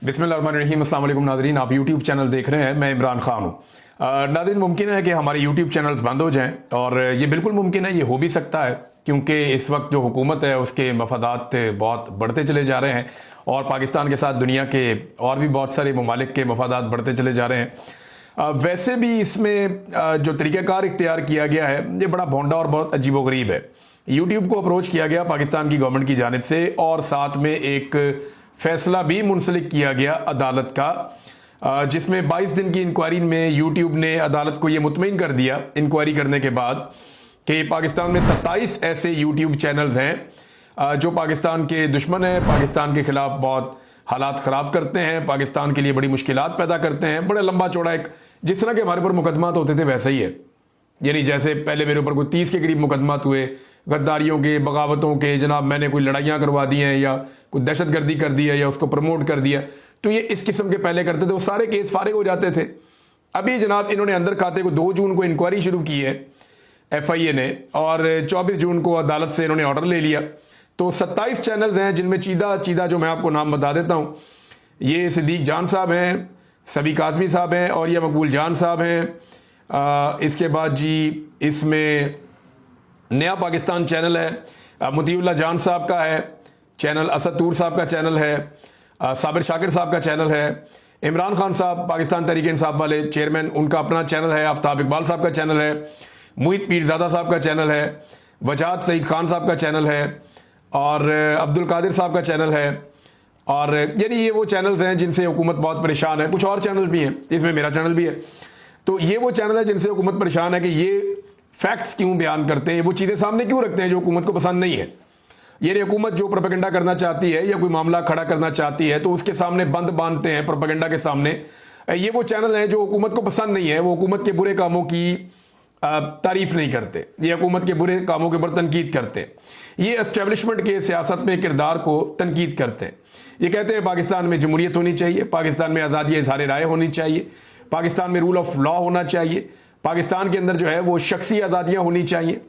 बिस्मिल्लाहिर्रहमानिर्रहीम। अस्सलाम वालेकुम नाज़रीन, आप यूट्यूब चैनल देख रहे हैं। मैं इमरान खान हूँ। नाज़रीन, मुमकिन है कि हमारे यूट्यूब चैनल्स बंद हो जाएं और ये बिल्कुल मुमकिन है, ये हो भी सकता है क्योंकि इस वक्त जो हुकूमत है उसके मफादात बहुत बढ़ते चले जा रहे हैं और पाकिस्तान के साथ दुनिया के और भी बहुत सारे ममालिक के मफादात बढ़ते चले जा रहे हैं। वैसे भी इसमें जो तरीक़ाकार इख्तियार किया गया है ये बड़ा भोंडा और बहुत अजीबोगरीब है। यूट्यूब को अप्रोच किया गया पाकिस्तान की गवर्नमेंट की जानिब से और साथ में एक फैसला भी मुंसलिक किया गया अदालत का, जिसमें 22 दिन की इंक्वायरी में यूट्यूब ने अदालत को यह मुतमईन कर दिया इंक्वायरी करने के बाद कि पाकिस्तान में 27 ऐसे यूट्यूब चैनल्स हैं जो पाकिस्तान के दुश्मन हैं, पाकिस्तान के खिलाफ बहुत हालात ख़राब करते हैं, पाकिस्तान के लिए बड़ी मुश्किलात पैदा करते हैं। बड़े लंबा चौड़ा एक जिस तरह के हमारे ऊपर मुकदमात होते थे वैसे ही है। यानी जैसे पहले मेरे ऊपर कोई 30 के करीब मुकदमात हुए गद्दारियों के, बगावतों के, जनाब मैंने कोई लड़ाइयाँ करवा दी हैं या कोई दहशतगर्दी कर दी है या उसको प्रमोट कर दिया, तो ये इस किस्म के पहले करते थे, वो सारे केस फारिग हो जाते थे। अभी जनाब इन्होंने अंदर खाते को 2 जून को इंक्वायरी शुरू की है FIA ने और 24 जून को अदालत से इन्होंने ऑर्डर ले लिया। तो 27 चैनल्स हैं जिनमें चीदा जो मैं आपको नाम बता देता हूँ। ये सिद्दीक जान साहब हैं, सबी काज़मी साहब हैं और ये मकबूल जान साहब हैं। इसके बाद जी इसमें नया पाकिस्तान चैनल है, मुतीउल्लाह जान साहब का है चैनल, असद तूर साहब का चैनल है, साबिर शाकिर साहब का चैनल है, इमरान खान साहब पाकिस्तान तहरीक इंसाफ वाले चेयरमैन उनका अपना चैनल है, आफ्ताब इकबाल साहब का चैनल है, मुहित पीरज़ादा साहब का चैनल है, वजाहत सईद खान साहब का चैनल है और अब्दुल कादिर साहब का चैनल है। और यानी ये वो चैनल्स हैं जिनसे हुकूमत बहुत परेशान है। कुछ और चैनल भी हैं, इसमें मेरा चैनल भी है। तो ये वो चैनल है जिनसे हुकूमत परेशान है कि ये फैक्ट्स क्यों बयान करते हैं, वो चीज़ें सामने क्यों रखते हैं जो हुकूमत को पसंद नहीं है। ये हुकूमत जो प्रोपेगेंडा करना चाहती है या कोई मामला खड़ा करना चाहती है तो उसके सामने बंद बांधते हैं प्रोपेगेंडा के सामने। ये वो चैनल हैं जो हुकूमत को पसंद नहीं है, वो हुकूमत के बुरे कामों की तारीफ नहीं करते, ये हुकूमत के बुरे कामों के ऊपर तनकीद करते हैं, ये एस्टेब्लिशमेंट के सियासत में किरदार को तनकीद करते हैं। ये कहते हैं पाकिस्तान में जमहूरियत होनी चाहिए, पाकिस्तान में आज़ादी इज़हार राय होनी चाहिए, पाकिस्तान में रूल ऑफ लॉ होना चाहिए, पाकिस्तान के अंदर जो है वो शख्सी आज़ादियाँ होनी चाहिए,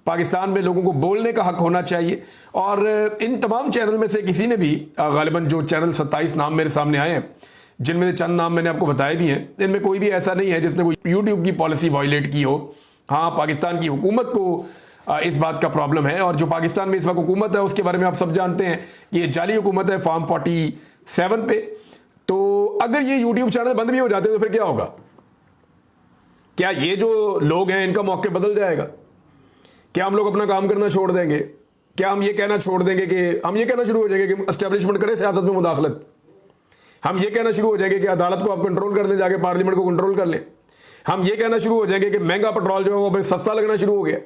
पाकिस्तान में लोगों को बोलने का हक होना चाहिए। और इन तमाम चैनल में से किसी ने भी गालिबन जो चैनल 27 नाम मेरे सामने आए हैं जिनमें से चंद नाम मैंने आपको बताए भी हैं, इनमें कोई भी ऐसा नहीं है जिसने कोई यूट्यूब की पॉलिसी वायलेट की हो। हाँ, पाकिस्तान की हुकूमत को इस बात का प्रॉब्लम है और जो पाकिस्तान में इस वक्त हुकूमत है उसके बारे में आप सब जानते हैं कि ये जाली हुकूमत है फॉर्म 47 पे। तो अगर ये यूट्यूब चैनल बंद भी हो जाते हैं तो फिर क्या होगा? क्या ये जो लोग हैं इनका मौके बदल जाएगा? क्या हम लोग अपना काम करना छोड़ देंगे? क्या हम ये कहना छोड़ देंगे कि हम ये कहना शुरू हो जाएंगे कि एस्टेब्लिशमेंट करे सियासत में मुदाखलत? हम ये कहना शुरू हो जाएंगे कि अदालत को आप कंट्रोल कर लें, जाके पार्लियामेंट को कंट्रोल कर लें? हम ये कहना शुरू हो जाएंगे कि महंगा पेट्रोल जो है वो सस्ता लगना शुरू हो गया?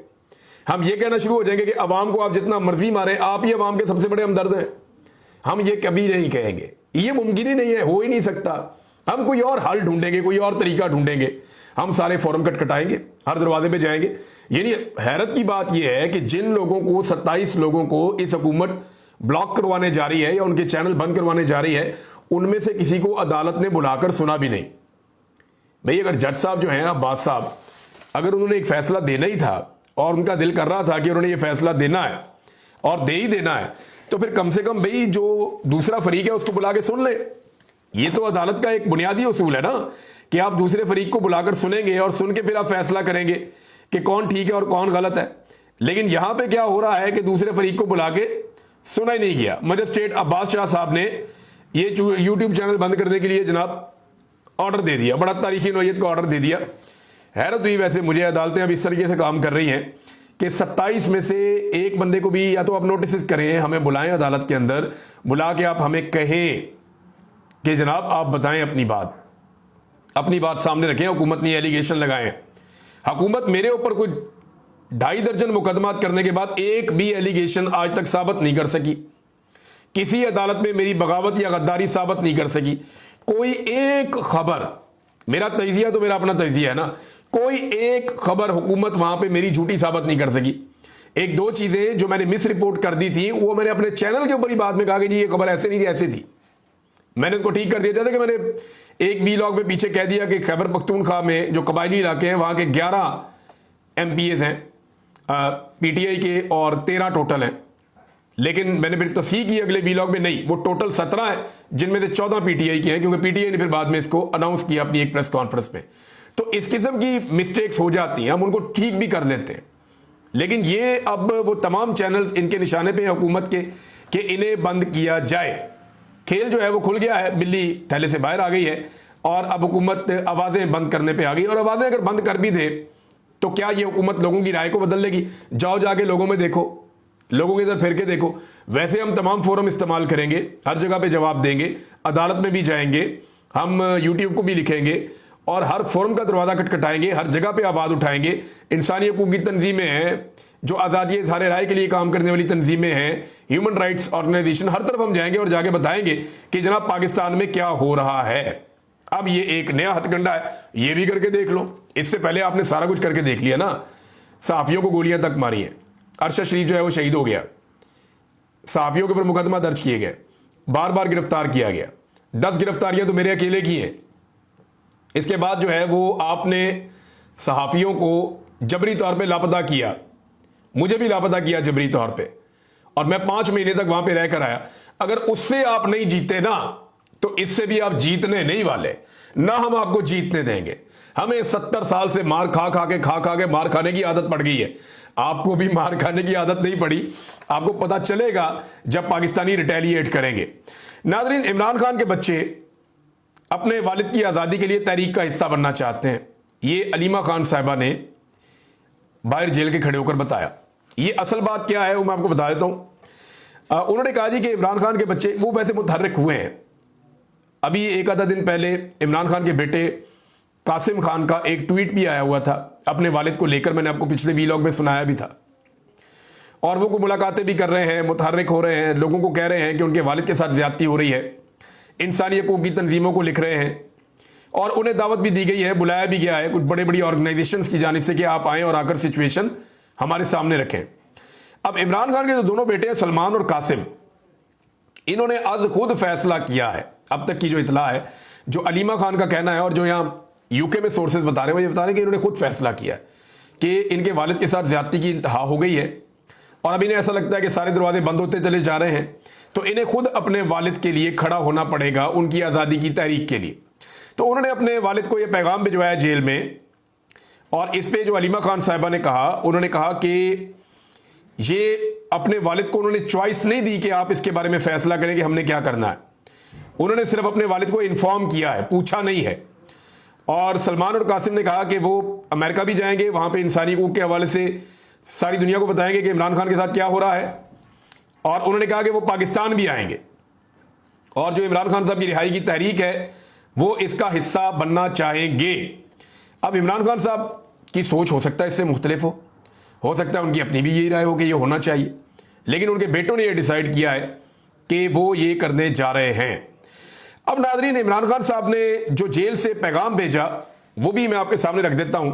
हम ये कहना शुरू हो जाएंगे कि अवाम को आप जितना मर्जी मारें, आप ही अवाम के सबसे बड़े हमदर्द हैं? हम ये कभी नहीं कहेंगे, ये मुमकिन ही नहीं है, हो ही नहीं सकता। हम कोई और हल ढूंढेंगे, कोई और तरीका ढूंढेंगे, हम सारे फोरम कटाएंगे, हर दरवाजे पे जाएंगे। यानी हैरत की बात यह है कि जिन लोगों को 27 लोगों को इस हुकूमत ब्लॉक करवाने जा रही है या उनके चैनल बंद करवाने जा रही है, उनमें से किसी को अदालत ने बुलाकर सुना भी नहीं। भाई अगर जज साहब जो हैं अब्बास साहब, अगर उन्होंने एक फैसला देना ही था और उनका दिल कर रहा था कि उन्होंने ये फैसला देना है और दे ही देना है, तो फिर कम से कम भाई जो दूसरा फरीक है उसको बुला के सुन ले। ये तो अदालत का एक बुनियादी उसूल है ना कि आप दूसरे फरीक को बुलाकर सुनेंगे और सुन के फिर आप फैसला करेंगे कि कौन ठीक है और कौन गलत है। लेकिन यहां पे क्या हो रहा है कि दूसरे फरीक को बुला के सुना ही नहीं गया। मजिस्ट्रेट अब्बास शाह साहब ने ये यूट्यूब चैनल बंद करने के लिए जनाब ऑर्डर दे दिया, बड़ा तारीखी नौयत का ऑर्डर दे दिया। हैरत हुई वैसे मुझे, अदालतें अब इस तरीके से काम कर रही हैं कि 27 में से एक बंदे को भी या तो आप नोटिस करें, हमें बुलाएं अदालत के अंदर, बुला के आप हमें कहें कि जनाब आप बताएं अपनी बात सामने रखें, हुकूमत ने एलिगेशन लगाए। हुकूमत मेरे ऊपर कोई 2.5 दर्जन मुकदमात करने के बाद एक भी एलिगेशन आज तक साबित नहीं कर सकी, किसी अदालत में मेरी बगावत या गद्दारी साबित नहीं कर सकी। कोई एक खबर, मेरा तजिया तो मेरा अपना तजिया है ना, कोई एक खबर हुकूमत वहां पे मेरी झूठी साबित नहीं कर सकी। 1-2 चीजें जो मैंने मिस रिपोर्ट कर दी थी वो मैंने अपने चैनल के ऊपर ही बाद में कहा कि जी ये खबर ऐसे नहीं थी, ऐसे थी, मैंने उसको ठीक कर दिया। जैसे कि मैंने एक व्लॉग में पीछे कह दिया कि खैबर पख्तूनख्वा में जो कबायली इलाके हैं वहां के 11 MPs हैं PTI के और 13 टोटल हैं, लेकिन मैंने फिर तस्दीक की अगले वीलॉग में, नहीं, वो टोटल 17 है, जिनमें से 14 पीटीआई के हैं, क्योंकि पीटीआई ने फिर बाद में इसको अनाउंस किया अपनी एक प्रेस कॉन्फ्रेंस में। तो इस किस्म की मिस्टेक्स हो जाती हैं, हम उनको ठीक भी कर लेते हैं, लेकिन ये अब वो तमाम चैनल्स इनके निशाने पे हुकूमत के कि इन्हें बंद किया जाए। खेल जो है वो खुल गया है, बिल्ली थैले से बाहर आ गई है और अब हुकूमत आवाज़ें बंद करने पे आ गई। और आवाज़ें अगर बंद कर भी दे तो क्या ये हुकूमत लोगों की राय को बदल लेगी? जाओ जाके लोगों में देखो, लोगों के इधर फिर के देखो। वैसे हम तमाम फोरम इस्तेमाल करेंगे, हर जगह पे जवाब देंगे, अदालत में भी जाएंगे, हम यूट्यूब को भी लिखेंगे और हर फोरम का दरवाज़ा खटखटाएंगे, हर जगह पे आवाज़ उठाएंगे। इंसानी हकूक़ की तंजीमें हैं, जो आज़ादी सारे राय के लिए काम करने वाली तंजीमें हैं, ह्यूमन राइट्स ऑर्गेनाइजेशन, हर तरफ हम जाएंगे और जाके बताएंगे कि जनाब पाकिस्तान में क्या हो रहा है। अब ये एक नया हथकंडा है, ये भी करके देख लो। इससे पहले आपने सारा कुछ करके देख लिया ना, सहाफ़ियों को गोलियां तक मारी हैं, अरशद शरीफ जो है वो शहीद हो गया, सहाफ़ियों के ऊपर मुकदमा दर्ज किए गए, बार बार गिरफ्तार किया गया, 10 गिरफ्तारियां तो मेरे अकेले की हैं। इसके बाद जो है वो आपने सहाफ़ियों को जबरी तौर पे लापता किया, मुझे भी लापता किया जबरी तौर पे, और मैं 5 महीने तक वहां पे रह कर आया। अगर उससे आप नहीं जीते ना, तो इससे भी आप जीतने नहीं वाले, ना हम आपको जीतने देंगे। हमें 70 साल से मार खा के मार खाने की आदत पड़ गई है। आपको भी मार खाने की आदत नहीं पड़ी, आपको पता चलेगा जब पाकिस्तानी रिटेलिएट करेंगे। नाज़रीन, इमरान खान के बच्चे अपने वालिद की आज़ादी के लिए तहरीक का हिस्सा बनना चाहते हैं। ये अलीमा खान साहिबा ने बाहर जेल के खड़े होकर बताया। ये असल बात क्या है वो मैं आपको बता देता हूं। उन्होंने कहा जी कि इमरान खान के बच्चे वो वैसे मुतहर्रिक हुए हैं। अभी एक आधा दिन पहले इमरान खान के बेटे कासिम खान का एक ट्वीट भी आया हुआ था अपने वालिद को लेकर, मैंने आपको पिछले वीलॉग में सुनाया भी था। और वो मुलाकातें भी कर रहे हैं, मुतहर्रिक हो रहे हैं, लोगों को कह रहे हैं कि उनके वालिद के साथ ज्यादती हो रही है, इंसानी हकूक़ की तंजीमों को लिख रहे हैं और उन्हें दावत भी दी गई है, बुलाया भी गया है कुछ बड़े बड़ी ऑर्गेनाइजेशंस की जानिब से कि आप आएँ और आकर सिचुएशन हमारे सामने रखें। अब इमरान खान के जो दोनों बेटे हैं सलमान और कासिम, इन्होंने आज खुद फैसला किया है, अब तक की जो इतला है, जो अलीमा खान का कहना है और जो यहाँ यूके में सोर्सेज बता रहे हैं वो ये बता रहे हैं कि इन्होंने खुद फैसला किया है कि इनके वालिद के साथ ज्यादती की इंतहा हो गई है और अब इन्हें ऐसा लगता है कि सारे दरवाजे बंद होते चले जा रहे हैं, तो इन्हें खुद अपने वालिद के लिए खड़ा होना पड़ेगा, उनकी आज़ादी की तहरीक के लिए। तो उन्होंने अपने वालिद को यह पैगाम भिजवाया जेल में, और इस पे जो अलीमा खान साहिबा ने कहा, उन्होंने कहा कि ये अपने वालिद को उन्होंने चॉइस नहीं दी कि आप इसके बारे में फैसला करें कि हमने क्या करना है। उन्होंने सिर्फ अपने वालिद को इन्फॉर्म किया है, पूछा नहीं है। और सलमान और कासिम ने कहा कि वो अमेरिका भी जाएंगे, वहाँ पे इंसानी हकूक़ के हवाले से सारी दुनिया को बताएंगे कि इमरान खान के साथ क्या हो रहा है। और उन्होंने कहा कि वो पाकिस्तान भी आएंगे और जो इमरान खान साहब की रिहाई की तहरीक है वो इसका हिस्सा बनना चाहेंगे। अब इमरान खान साहब की सोच हो सकता है इससे मुख्तलिफ हो सकता है उनकी अपनी भी यही राय हो कि ये होना चाहिए, लेकिन उनके बेटों ने यह डिसाइड किया है कि वो ये करने जा रहे हैं। अब नाज़रीन, इमरान खान साहब ने जो जेल से पैगाम भेजा वो भी मैं आपके सामने रख देता हूं।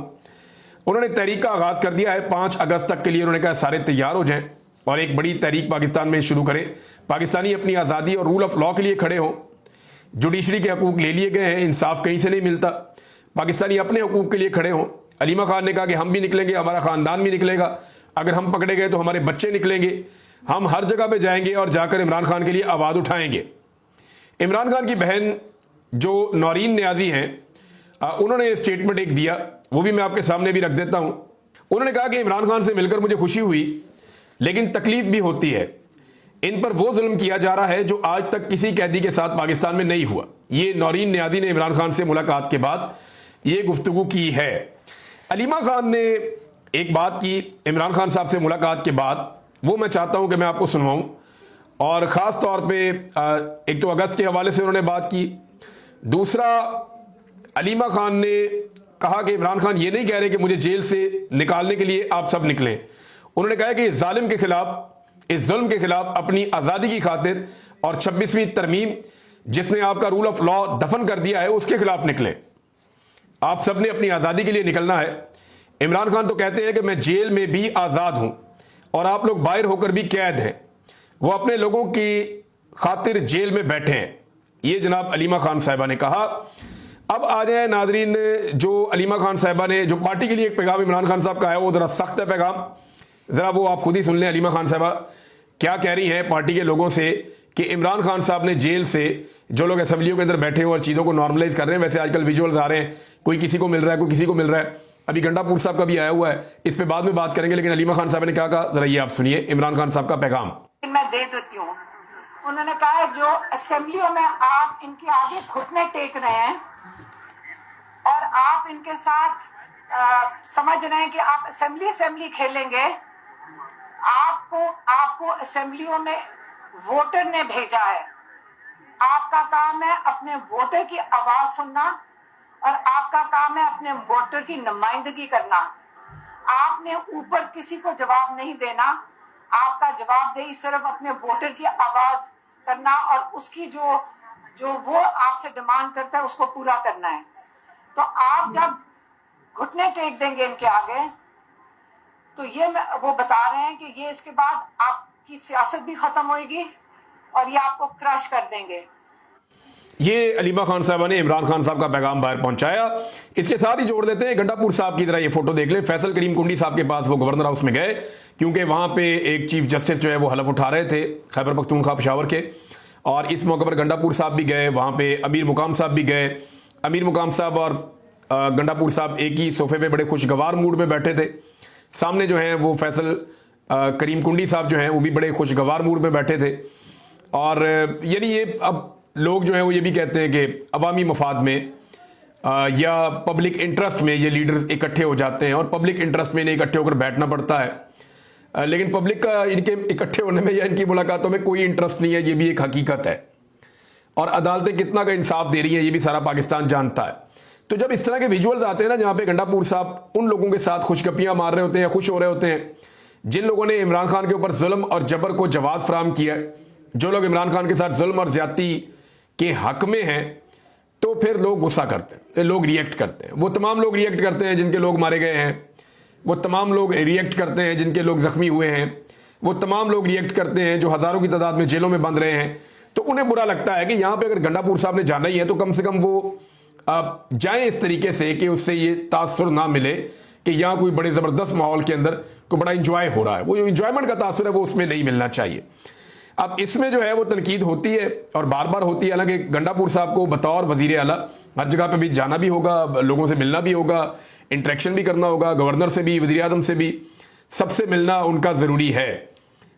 उन्होंने तहरीक का आगाज कर दिया है 5 अगस्त तक के लिए। उन्होंने कहा सारे तैयार हो जाएं और एक बड़ी तहरीक पाकिस्तान में शुरू करें, पाकिस्तानी अपनी आज़ादी और रूल ऑफ लॉ के लिए खड़े हों। जुडिशरी के हकूक़ ले लिए गए हैं, इंसाफ कहीं से नहीं मिलता, पाकिस्तानी अपने हकूक़ के लिए खड़े हों। अलीमा खान ने कहा कि हम भी निकलेंगे, हमारा ख़ानदान भी निकलेगा, अगर हम पकड़े गए तो हमारे बच्चे निकलेंगे, हम हर जगह पे जाएंगे और जाकर इमरान खान के लिए आवाज़ उठाएंगे। इमरान खान की बहन जो नौरीन न्याजी हैं, उन्होंने स्टेटमेंट एक दिया, वो भी मैं आपके सामने भी रख देता हूं। उन्होंने कहा कि इमरान खान से मिलकर मुझे खुशी हुई, लेकिन तकलीफ भी होती है। इन पर वो जुल्म किया जा रहा है जो आज तक किसी कैदी के साथ पाकिस्तान में नहीं हुआ। ये नौरीन न्याजी ने इमरान खान से मुलाकात के बाद ये गुफ्तगू की है। अलीमा खान ने एक बात की इमरान खान साहब से मुलाकात के बाद, वो मैं चाहता हूं कि मैं आपको सुनवाऊं। और ख़ास तौर पे एक तो अगस्त के हवाले से उन्होंने बात की। दूसरा, अलीमा खान ने कहा कि इमरान खान ये नहीं कह रहे कि मुझे जेल से निकालने के लिए आप सब निकलें। उन्होंने कहा कि इस जालिम के खिलाफ, इस जुल्म के खिलाफ, अपनी आज़ादी की खातिर और 26वीं तरमीम जिसने आपका रूल ऑफ लॉ दफन कर दिया है उसके खिलाफ निकलें। आप सब ने अपनी आज़ादी के लिए निकलना है। इमरान खान तो कहते हैं कि मैं जेल में भी आज़ाद हूं और आप लोग बाहर होकर भी कैद हैं। वो अपने लोगों की खातिर जेल में बैठे हैं। ये जनाब अलीमा खान साहिबा ने कहा। अब आ जाए नाजरीन, जो अलीमा खान साहिबा ने जो पार्टी के लिए एक पैगाम इमरान खान साहब का है वो ज़रा सख्त है पैगाम, ज़रा वो आप खुद ही सुन लें। अलीमा खान साहिबा क्या कह रही हैं पार्टी के लोगों से कि इमरान खान साहब ने जेल से जो लोग असेंबलियों के अंदर बैठे हुए और चीज़ों को नॉर्मलाइज कर रहे हैं, वैसे आजकल विजुअल्स आ रहे हैं, कोई किसी को मिल रहा है, कोई किसी को मिल रहा है। अभी गंडापुर साहब का भी आया हुआ है, इस पे बाद में बात करेंगे, लेकिन अलीमा खान साहब ने क्या कहा, जरा ये आप सुनिए इमरान खान साहब का पैगाम। मैं दे देती हूँ। उन्होंने कहा है जो असेंबलियों में आप इनके आगे घुटने टेक रहे हैं और आप इनके साथ समझ रहे हैं कि आप असेंबली खेलेंगे, आपको असेंबलियों में वोटर ने भेजा है। आपका काम है अपने वोटर की आवाज सुनना और आपका काम है अपने वोटर की नुमाइंदगी करना। आपने ऊपर किसी को जवाब नहीं देना, आपका जवाबदेही सिर्फ अपने वोटर की आवाज करना और उसकी जो वो आपसे डिमांड करता है उसको पूरा करना है। तो आप जब घुटने टेक देंगे इनके आगे, तो ये वो बता रहे हैं कि ये इसके बाद आपकी सियासत भी खत्म होगी और ये आपको क्रश कर देंगे। ये अलीमा खान साहबा ने इमरान खान साहब का पैगाम बाहर पहुंचाया। इसके साथ ही जोड़ देते हैं गंडापुर साहब की तरह ये फोटो देख ले। फैसल करीम कुंडी साहब के पास वो गवर्नर हाउस में गए, क्योंकि वहां पे एक चीफ जस्टिस जो है वो हलफ उठा रहे थे खैबर पख्तूनख्वा पेशावर के, और इस मौके पर गंडापुर साहब भी गए, वहां पे अमीर मुकाम साहब भी गए। अमीर मुकाम साहब और गंडापुर साहब एक ही सोफे पे बड़े खुशगवार मूड में बैठे थे। सामने जो है वो फैसल करीम कुंडी साहब जो हैं वो भी बड़े खुशगवार मूड में बैठे थे। और यानी ये अब लोग जो हैं वो ये भी कहते हैं कि अवामी मफाद में या पब्लिक इंटरेस्ट में ये लीडर्स इकट्ठे हो जाते हैं और पब्लिक इंटरेस्ट में इन्हें इकट्ठे होकर बैठना पड़ता है, लेकिन पब्लिक का इनके इकट्ठे होने में या इनकी मुलाकातों में कोई इंटरेस्ट नहीं है, ये भी एक हकीकत है। और अदालतें कितना का इंसाफ दे रही हैं ये भी सारा पाकिस्तान जानता है। तो जब इस तरह के विजुअल्स आते हैं ना, जहाँ पे गंडापुर साहब उन लोगों के साथ खुशगपियाँ मार रहे होते हैं, खुश हो रहे होते हैं जिन लोगों ने इमरान खान के ऊपर जुल्म और जबर को जवाब फराहम किया, जो लोग इमरान खान के साथ जुल्म और ज्यादती के हक में हैं, तो फिर लोग गुस्सा करते हैं, लोग रिएक्ट करते हैं। वो तमाम लोग रिएक्ट करते हैं जिनके लोग मारे गए हैं, वो तमाम लोग रिएक्ट करते हैं जिनके लोग जख्मी हुए हैं, वो तमाम लोग रिएक्ट करते हैं जो हज़ारों की तादाद में जेलों में बंद रहे हैं। तो उन्हें बुरा लगता है कि यहाँ पे अगर गंडापुर साहब ने जाना ही है तो कम से कम वो जाएं इस तरीके से कि उससे ये तासुर ना मिले कि यहाँ कोई बड़े ज़बरदस्त माहौल के अंदर कोई बड़ा इंजॉय हो रहा है। वो जो इंजॉयमेंट का तासुर है वो उसमें नहीं मिलना चाहिए। अब इसमें जो है वो तनकीद होती है और बार बार होती है। हालांकि गंडापुर साहब को बतौर वजीर आला हर जगह पे भी जाना भी होगा, लोगों से मिलना भी होगा, इंटरेक्शन भी करना होगा, गवर्नर से भी, वजीर आज़म से भी, सबसे मिलना उनका ज़रूरी है।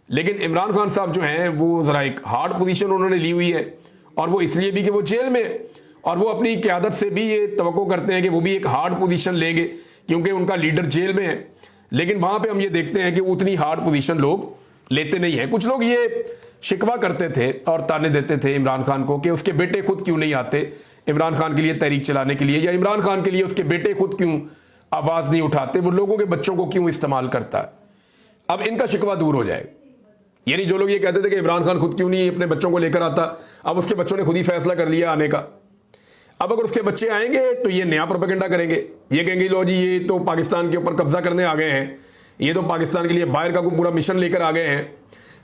लेकिन इमरान खान साहब जो हैं वो ज़रा एक हार्ड पोजीशन उन्होंने ली हुई है, और वो इसलिए भी कि वो जेल में, और वो अपनी क़यादत से भी ये तवक्को करते हैं कि वो भी एक हार्ड पोजीशन लेंगे क्योंकि उनका लीडर जेल में है। लेकिन वहाँ पे हम ये देखते हैं कि उतनी हार्ड पोजीशन लोग लेते नहीं हैं। कुछ लोग ये शिकवा करते थे और ताने देते थे इमरान खान को कि उसके बेटे खुद क्यों नहीं आते इमरान खान के लिए तहरीक चलाने के लिए, या इमरान खान के लिए उसके बेटे खुद क्यों आवाज़ नहीं उठाते, वो लोगों के बच्चों को क्यों इस्तेमाल करता है। अब इनका शिकवा दूर हो जाएगा। यानी जो लोग ये कहते थे कि इमरान खान खुद क्यों नहीं अपने बच्चों को लेकर आता, अब उसके बच्चों ने खुद ही फैसला कर लिया आने का। अब अगर उसके बच्चे आएंगे तो ये नया प्रोपेगेंडा करेंगे, ये कहेंगे लो जी ये तो पाकिस्तान के ऊपर कब्जा करने आ गए हैं, ये तो पाकिस्तान के लिए बाहर का कोई पूरा मिशन लेकर आ गए हैं।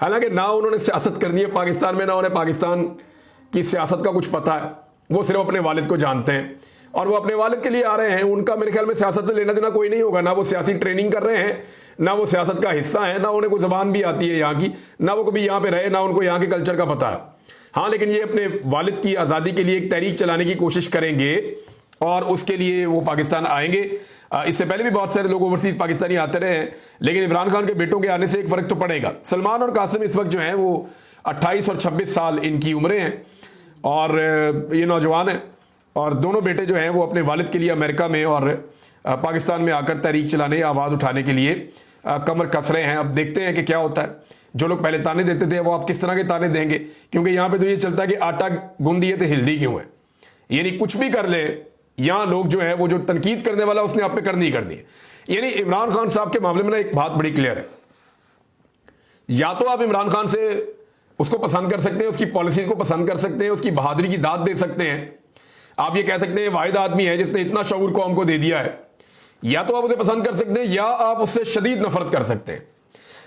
हालांकि ना उन्होंने सियासत करनी है पाकिस्तान में, ना उन्हें पाकिस्तान की सियासत का कुछ पता है, वो सिर्फ अपने वालिद को जानते हैं और वो अपने वालिद के लिए आ रहे हैं। उनका मेरे ख्याल में सियासत से लेना देना कोई नहीं होगा, ना वो सियासी ट्रेनिंग कर रहे हैं, ना वो सियासत का हिस्सा है, ना उन्हें कोई ज़बान भी आती है यहाँ की, ना वो कभी यहाँ पे रहे, ना उनको यहाँ के कल्चर का पता है। हाँ, लेकिन ये अपने वालिद की आज़ादी के लिए एक तहरीक चलाने की कोशिश करेंगे और उसके लिए वो पाकिस्तान आएंगे। इससे पहले भी बहुत सारे लोग ओवरसीज पाकिस्तानी आते रहे हैं, लेकिन इमरान खान के बेटों के आने से एक फ़र्क तो पड़ेगा। सलमान और कासिम इस वक्त जो हैं वो 28 और 26 साल इनकी उम्रें हैं और ये नौजवान हैं, और दोनों बेटे जो हैं वो अपने वालिद के लिए अमेरिका में और पाकिस्तान में आकर तहरीक चलाने, आवाज़ उठाने के लिए कमर कस रहे हैं। अब देखते हैं कि क्या होता है। जो लोग पहले ताने देते थे वो आप किस तरह के ताने देंगे, क्योंकि यहाँ पे तो ये चलता है कि आटा गूंद दिए तो हिल्दी क्यों है। यानी कुछ भी कर ले, यहाँ लोग जो है वो जो तनकीद करने वाला उसने आप पे करनी ही करनी है। यानी इमरान खान साहब के मामले में ना एक बात बड़ी क्लियर है, या तो आप इमरान खान से उसको पसंद कर सकते हैं, उसकी पॉलिसीज को पसंद कर सकते हैं, उसकी बहादुरी की दाद दे सकते हैं, आप ये कह सकते हैं वाहिद आदमी है जिसने इतना शऊर कौम को दे दिया है, या तो आप उसे पसंद कर सकते हैं या आप उससे शदीद नफरत कर सकते हैं।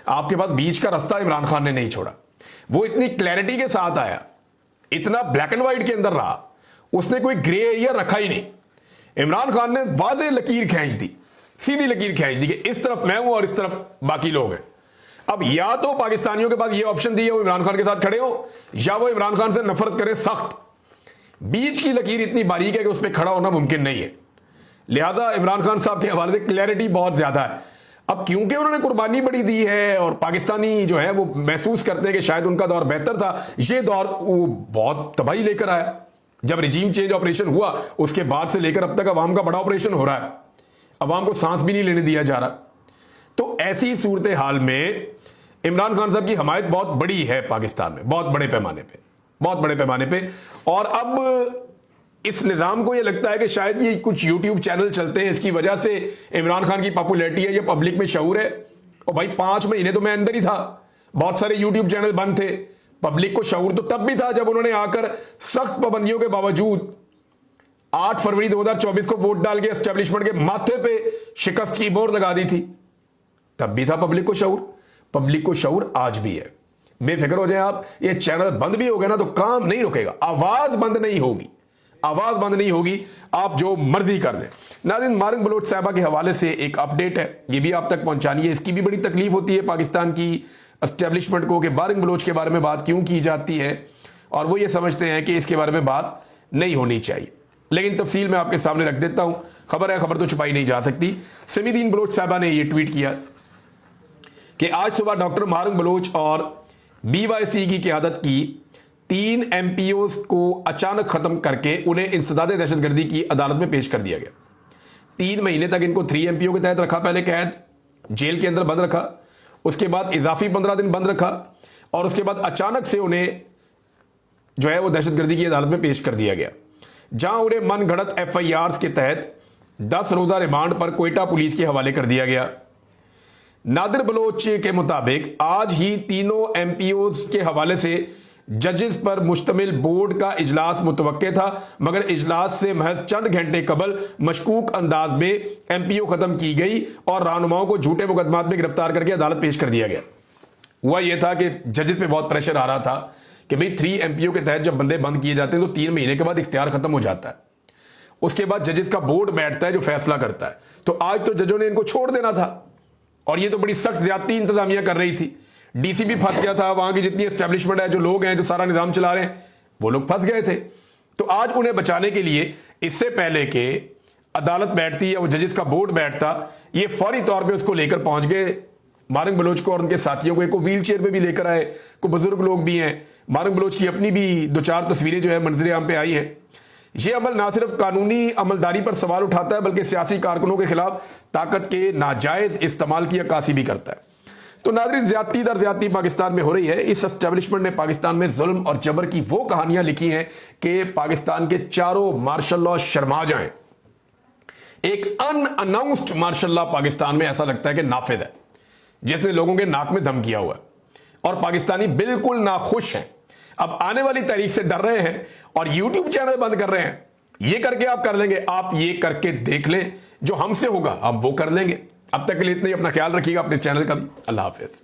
आपके पास बीच का रास्ता इमरान खान ने नहीं छोड़ा। वो इतनी क्लैरिटी के साथ आया, इतना ब्लैक एंड व्हाइट के अंदर रहा, उसने कोई ग्रे एरिया रखा ही नहीं। इमरान खान ने वाज़ेह लकीर खींच दी, सीधी लकीर खींच दी कि इस तरफ मैं हूं और इस तरफ बाकी लोग हैं। अब या तो पाकिस्तानियों के पास ये ऑप्शन दिए वो इमरान खान के साथ खड़े हो, या वो इमरान खान से नफरत करें सख्त। बीच की लकीर इतनी बारीक है कि उस पर खड़ा होना मुमकिन नहीं है। लिहाजा इमरान खान साहब के हवाले से क्लैरिटी बहुत ज्यादा है। अब क्योंकि उन्होंने कुर्बानी बड़ी दी है और पाकिस्तानी जो है वो महसूस करते हैं कि शायद उनका दौर बेहतर था, ये दौर वो बहुत तबाही लेकर आया। जब रिजीम चेंज ऑपरेशन हुआ उसके बाद से लेकर अब तक अवाम का बड़ा ऑपरेशन हो रहा है, अवाम को सांस भी नहीं लेने दिया जा रहा। तो ऐसी सूरत हाल में इमरान खान साहब की हमायत बहुत बड़ी है पाकिस्तान में, बहुत बड़े पैमाने पे। और अब इस निज़ाम को यह लगता है कि शायद ये कुछ यूट्यूब चैनल चलते हैं, इसकी वजह से इमरान खान की पॉपुलैरिटी है, ये पब्लिक में शऊर है। और भाई 5 महीने तो मैं अंदर ही था, बहुत सारे यूट्यूब चैनल बंद थे, पब्लिक को शऊर तो तब भी था जब उन्होंने आकर सख्त पाबंदियों के बावजूद 8 फरवरी 2024 को वोट डाल के एस्टेब्लिशमेंट के माथे पे शिकस्त की मोहर लगा दी थी। तब भी था पब्लिक को शऊर, पब्लिक को शऊर आज भी है। बेफिक्र हो जाए आप, ये चैनल बंद भी हो गया ना तो काम नहीं रुकेगा, आवाज बंद नहीं होगी, आवाज बंद नहीं होगी, आप जो मर्जी कर लें। नाज़रीन, मारिंग बलोच साहबा के हवाले से एक अपडेट है, ये भी आप तक पहुंचानी है। इसकी भी बड़ी तकलीफ होती है पाकिस्तान की एस्टेब्लिशमेंट को कि मारिंग बलोच के बारे में बात क्यों की जाती है, और वो ये समझते हैं कि इसके बारे में बात नहीं होनी चाहिए। लेकिन तफसील मैं आपके सामने रख देता हूं। खबर है, खबर तो छुपाई नहीं जा सकती। समीदीन बलोच साहबा ने यह ट्वीट किया कि आज सुबह डॉक्टर मारिंग बलोच और BYC की क़यादत की 3 MPOs को अचानक खत्म करके उन्हें इंसदाद दहशतगर्दी की अदालत में पेश कर दिया गया। 3 महीने तक इनको 3 MPO के तहत रखा, पहले कैद जेल के अंदर बंद रखा, उसके बाद इजाफी 15 दिन बंद रखा, और उसके बाद अचानक से उन्हें जो है वो दहशतगर्दी की अदालत में पेश कर दिया गया, जहां उन्हें मनगढ़ंत FIRs के तहत 10 रोजा रिमांड पर कोयटा पुलिस के हवाले कर दिया गया। नादिर बलोच के मुताबिक आज ही तीनों MPOs के हवाले से जजेस पर मुश्तमिल बोर्ड का इजलास मुतवक्के था, मगर इजलास से महज चंद घंटे कबल मशकूक अंदाज में MPO खत्म की गई और रहनुमाओं को झूठे मुकदमात में गिरफ्तार करके अदालत पेश कर दिया गया। हुआ यह था कि जजेस पे बहुत प्रेशर आ रहा था कि भाई 3 MPO के तहत जब बंदे बंद किए जाते हैं तो 3 महीने के बाद इख्तियार खत्म हो जाता है, उसके बाद जजेस का बोर्ड बैठता है जो फैसला करता है। तो आज तो जजों ने इनको छोड़ देना था, और ये तो बड़ी सख्त ज्यादती इंतजामिया कर रही थी। DC भी फंस गया था, वहां की जितनी एस्टेब्लिशमेंट है, जो लोग हैं जो सारा निजाम चला रहे हैं, वो लोग फंस गए थे। तो आज उन्हें बचाने के लिए इससे पहले कि अदालत बैठती या वो जजेस का बोर्ड बैठता, ये फौरी तौर पे उसको लेकर पहुंच गए मारिंग बलोच को और उनके साथियों को। व्हील चेयर पे भी लेकर आए, को बुजुर्ग लोग भी हैं। मारिंग बलोच की अपनी भी 2-4 तस्वीरें जो है मंजर आम पे आई हैं। यह अमल ना सिर्फ कानूनी अमलदारी पर सवाल उठाता है बल्कि सियासी कारकुनों के खिलाफ ताकत के नाजायज इस्तेमाल की अक्कासी भी करता है। तो नाज़रीन, ज्यादती दर ज्यादती पाकिस्तान में हो रही है। इस एस्टेब्लिशमेंट ने पाकिस्तान में जुल्म और जबर की वो कहानियां लिखी हैं कि पाकिस्तान के चारों मार्शल लॉ शर्मा जाएं। एक अनअनाउंस्ड मार्शल लॉ पाकिस्तान में ऐसा लगता है कि नाफिज है, जिसने लोगों के नाक में दम किया हुआ है, और पाकिस्तानी बिल्कुल नाखुश हैं। अब आने वाली तारीख से डर रहे हैं और यूट्यूब चैनल बंद कर रहे हैं। ये करके आप कर लेंगे, आप ये करके देख लें, जो हमसे होगा हम वो कर लेंगे। अब तक के लिए इतना ही, अपना ख्याल रखिएगा, अपने चैनल का भी। अल्लाह हाफिज।